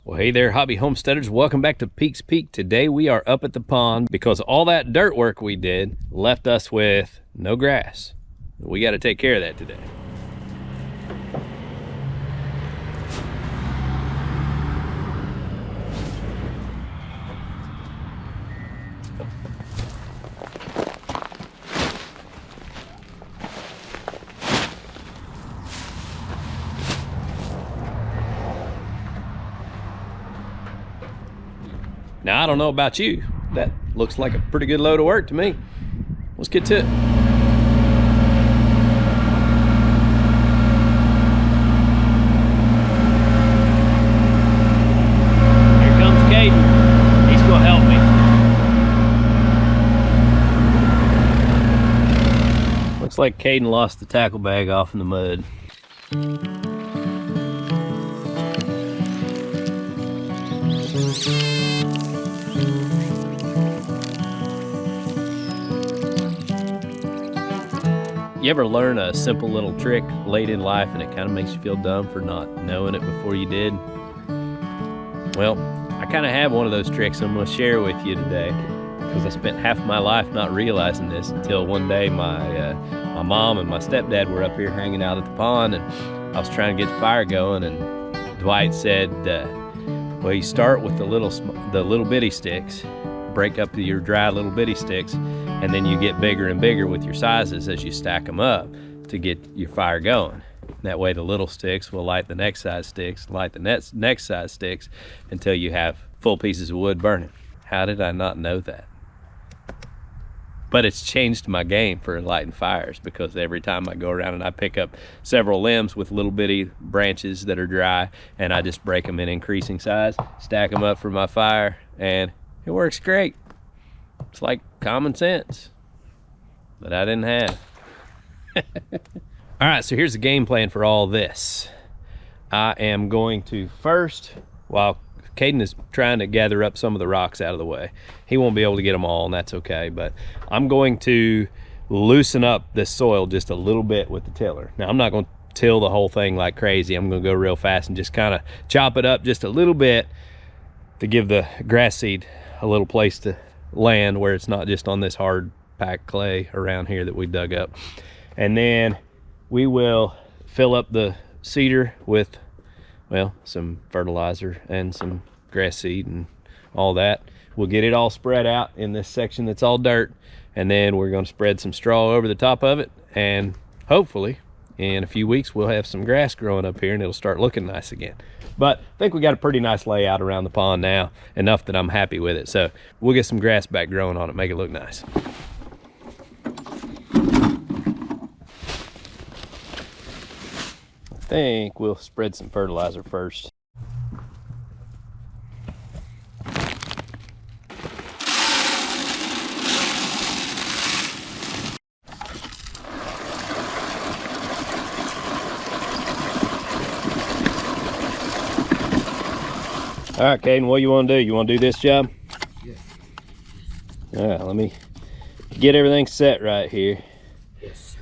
Well, hey there, hobby homesteaders. Welcome back to Peaks Peak. Today we are up at the pond because all that dirt work we did left us with no grass. We got to take care of that today. Now, I don't know about you. That looks like a pretty good load of work to me. Let's get to it. Here comes Caden. He's gonna help me. Looks like Caden lost the tackle bag off in the mud. You ever learn a simple little trick late in life and it kind of makes you feel dumb for not knowing it before you did? Well, I kind of have one of those tricks I'm going to share with you today because I spent half my life not realizing this until one day my mom and my stepdad were up here hanging out at the pond, and I was trying to get the fire going, and Dwight said, well, you start with the little bitty sticks, break up your dry little bitty sticks, and then you get bigger and bigger with your sizes as you stack them up to get your fire going. That way the little sticks will light the next size sticks, light the next size sticks until you have full pieces of wood burning. How did I not know that? But it's changed my game for lighting fires, because every time I go around and I pick up several limbs with little bitty branches that are dry, and I just break them in increasing size, stack them up for my fire, and it works great. It's like common sense that I didn't have. All right, so here's the game plan for all this. I am going to first, while Caden is trying to gather up some of the rocks out of the way, he won't be able to get them all, and that's okay, but I'm going to loosen up this soil just a little bit with the tiller. Now, I'm not going to till the whole thing like crazy. I'm going to go real fast and just kind of chop it up just a little bit to give the grass seed a little place to land where it's not just on this hard packed clay around here that we dug up. And then we will fill up the cedar with, well, some fertilizer and some grass seed and all that. We'll get it all spread out in this section that's all dirt, and then we're going to spread some straw over the top of it, and hopefully in a few weeks we'll have some grass growing up here and it'll start looking nice again. But I think we got a pretty nice layout around the pond now, enough that I'm happy with it. So we'll get some grass back growing on it, make it look nice. I think we'll spread some fertilizer first. All right, Caden, what do you want to do? You want to do this job? Yeah. All right, let me get everything set right here. Yes.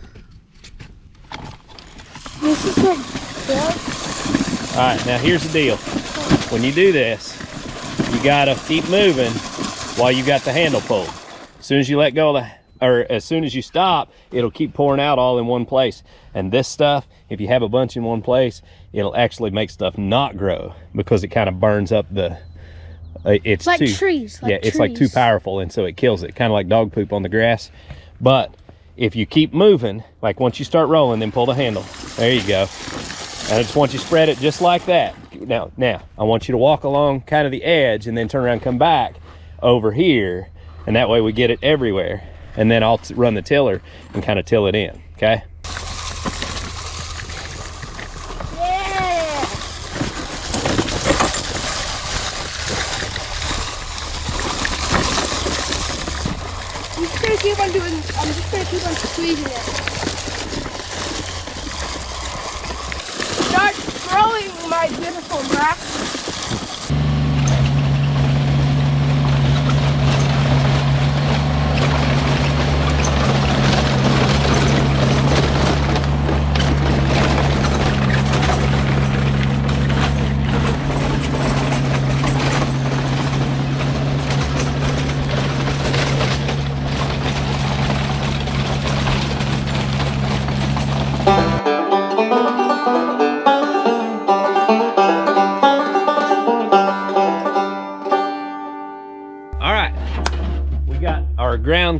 This is like good. All right, now here's the deal. When you do this, you gotta keep moving while you got the handle pulled. As soon as you let go of or as soon as you stop, it'll keep pouring out all in one place. And this stuff, if you have a bunch in one place, it'll actually make stuff not grow because it kind of burns up the, it's like too, trees. Like it's like too powerful, and so it kills it, kind of like dog poop on the grass. But if you keep moving, like once you start rolling, then pull the handle. There you go. And I just want you to spread it just like that. Now, I want you to walk along kind of the edge and then turn around and come back over here. And that way we get it everywhere. And then I'll run the tiller and kind of till it in, okay? Yeah. I'm just gonna keep on doing. I'm just gonna keep on squeezing it. Start growing, my beautiful grass.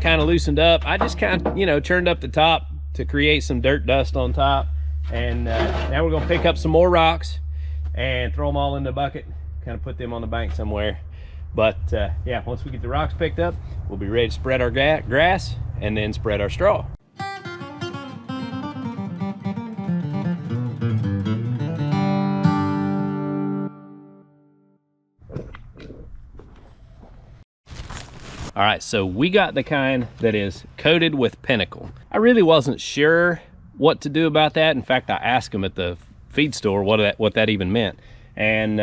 kind of loosened up. I just kind of, you know, churned up the top to create some dirt dust on top. And now we're gonna pick up some more rocks and throw them all in the bucket, kind of put them on the bank somewhere. But yeah, once we get the rocks picked up, we'll be ready to spread our grass and then spread our straw. All right, so we got the kind that is coated with Pinnacle. I really wasn't sure what to do about that. In fact, I asked them at the feed store what that even meant. And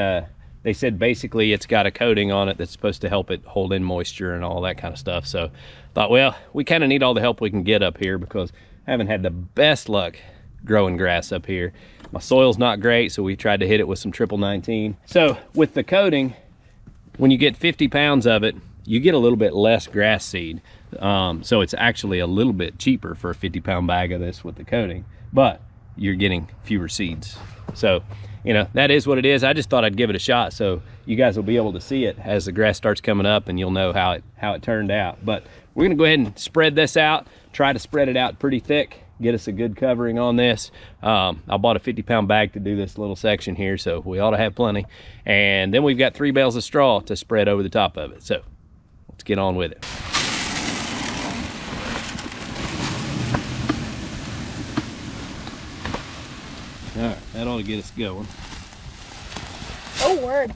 they said basically it's got a coating on it that's supposed to help it hold in moisture and all that kind of stuff. So I thought, well, we kind of need all the help we can get up here because I haven't had the best luck growing grass up here. My soil's not great, so we tried to hit it with some triple 19. So with the coating, when you get 50 pounds of it, you get a little bit less grass seed. So it's actually a little bit cheaper for a 50-pound bag of this with the coating, but you're getting fewer seeds. So, you know, that is what it is. I just thought I'd give it a shot so you guys will be able to see it as the grass starts coming up and you'll know how it turned out. But we're gonna go ahead and spread this out, try to spread it out pretty thick, get us a good covering on this. I bought a 50-pound bag to do this little section here, so we ought to have plenty. And then we've got 3 bales of straw to spread over the top of it. So let's get on with it. All right, that ought to get us going. Oh, word.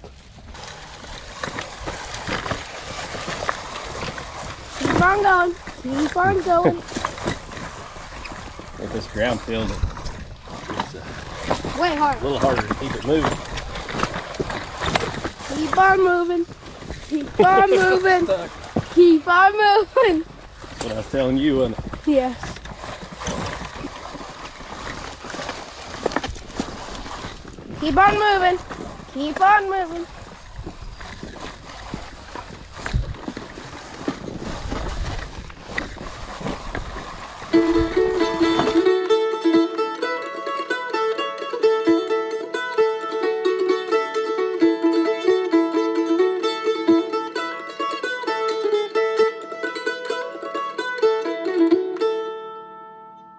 Keep on going. Keep on going. With this ground field, it's Way hard. a little harder to keep it moving. Keep on moving. Keep on moving. Keep on moving. That's what I was telling you, wasn't it? Yes. Keep on moving. Keep on moving.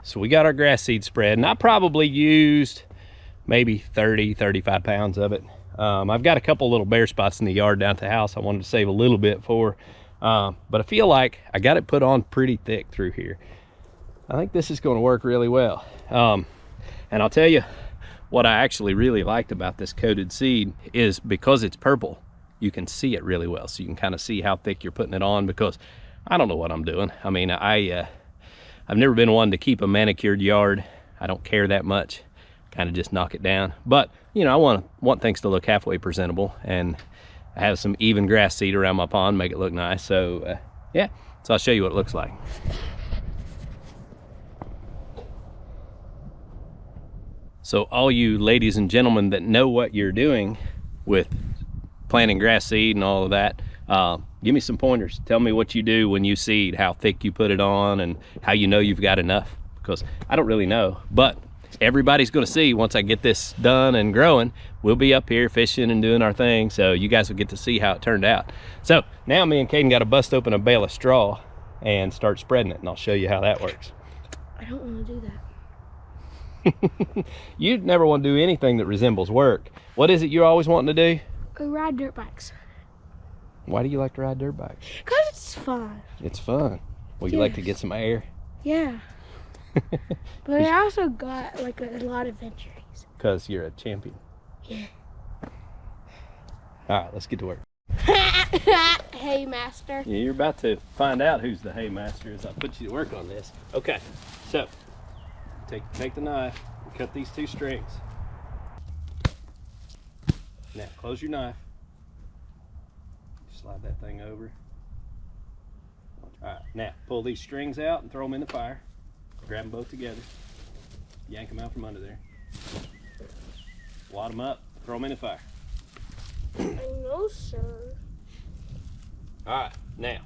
So we got our grass seed spread, and I probably used maybe 35 pounds of it. I've got a couple little bare spots in the yard down at the house I wanted to save a little bit for, but I feel like I got it put on pretty thick through here. I think this is going to work really well. And I'll tell you what I actually really liked about this coated seed is because it's purple, you can see it really well. So you can kind of see how thick you're putting it on, because I don't know what I'm doing. I mean, I've never been one to keep a manicured yard. I don't care that much, kind of just knock it down. But, you know, I want things to look halfway presentable, and I have some even grass seed around my pond, make it look nice. So, yeah, so I'll show you what it looks like. So all you ladies and gentlemen that know what you're doing with planting grass seed and all of that, give me some pointers. Tell me what you do when you seed, how thick you put it on, and how you know you've got enough, because I don't really know. But everybody's going to see once I get this done and growing. We'll be up here fishing and doing our thing, so you guys will get to see how it turned out. So now me and Caden got to bust open a bale of straw and start spreading it, and I'll show you how that works. I don't want to do that. You never want to do anything that resembles work. What is it you're always wanting to do? Ride dirt bikes. Why do you like to ride dirt bikes? Because it's fun. It's fun. Well, you like to get some air? Yeah. But I also got like a lot of injuries. Because you're a champion. Yeah. All right, let's get to work. Hey, master. Yeah, you're about to find out who's the hay master as I put you to work on this. Okay, so take the knife and cut these 2 strings. Now close your knife. Slide that thing over. All right, now pull these strings out and throw them in the fire. Grab them both together. Yank them out from under there. Wad them up, throw them in the fire. I know, sir. All right, now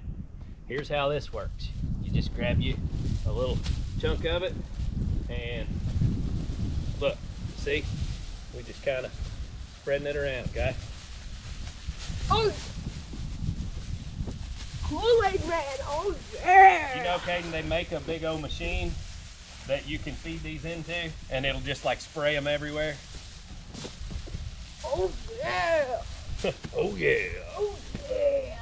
here's how this works. You just grab you a little chunk of it, and look, see, we just kind of spreading it around, okay? Oh, Kool-Aid Man, oh yeah! You know, Caden, they make a big old machine that you can feed these into, and it'll just like spray them everywhere. Oh yeah! Oh yeah! Oh yeah!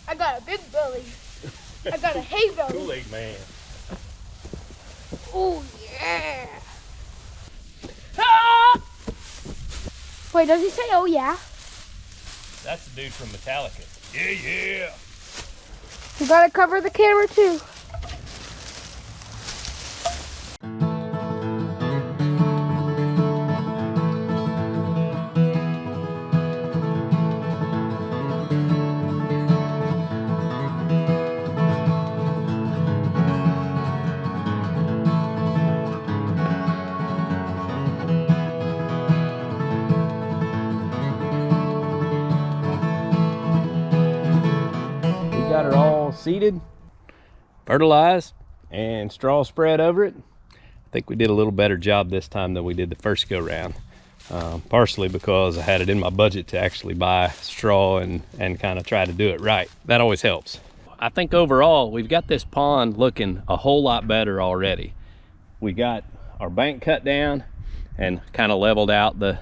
I got a big belly. I got a hay belly. Kool-Aid Man. Oh yeah! Ah! Wait, does he say oh yeah? That's the dude from Metallica. Yeah, yeah! You gotta cover the camera too. Got her all seeded, fertilized, and straw spread over it. I think we did a little better job this time than we did the first go round, partially because I had it in my budget to actually buy straw and kind of try to do it right. That always helps. I think overall we've got this pond looking a whole lot better already. We got our bank cut down and kind of leveled out the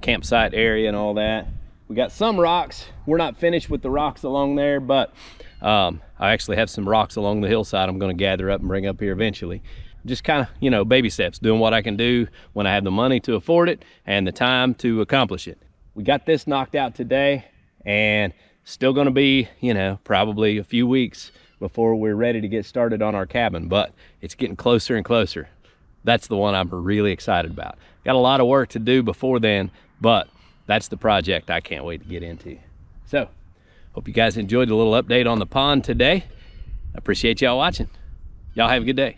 campsite area and all that. We got some rocks. We're not finished with the rocks along there, but I actually have some rocks along the hillside I'm going to gather up and bring up here eventually. Just kind of, you know, baby steps, doing what I can do when I have the money to afford it and the time to accomplish it. We got this knocked out today, and still going to be, you know, probably a few weeks before we're ready to get started on our cabin, but it's getting closer and closer. That's the one I'm really excited about. Got a lot of work to do before then, but that's the project I can't wait to get into. So, hope you guys enjoyed the little update on the pond today. I appreciate y'all watching. Y'all have a good day.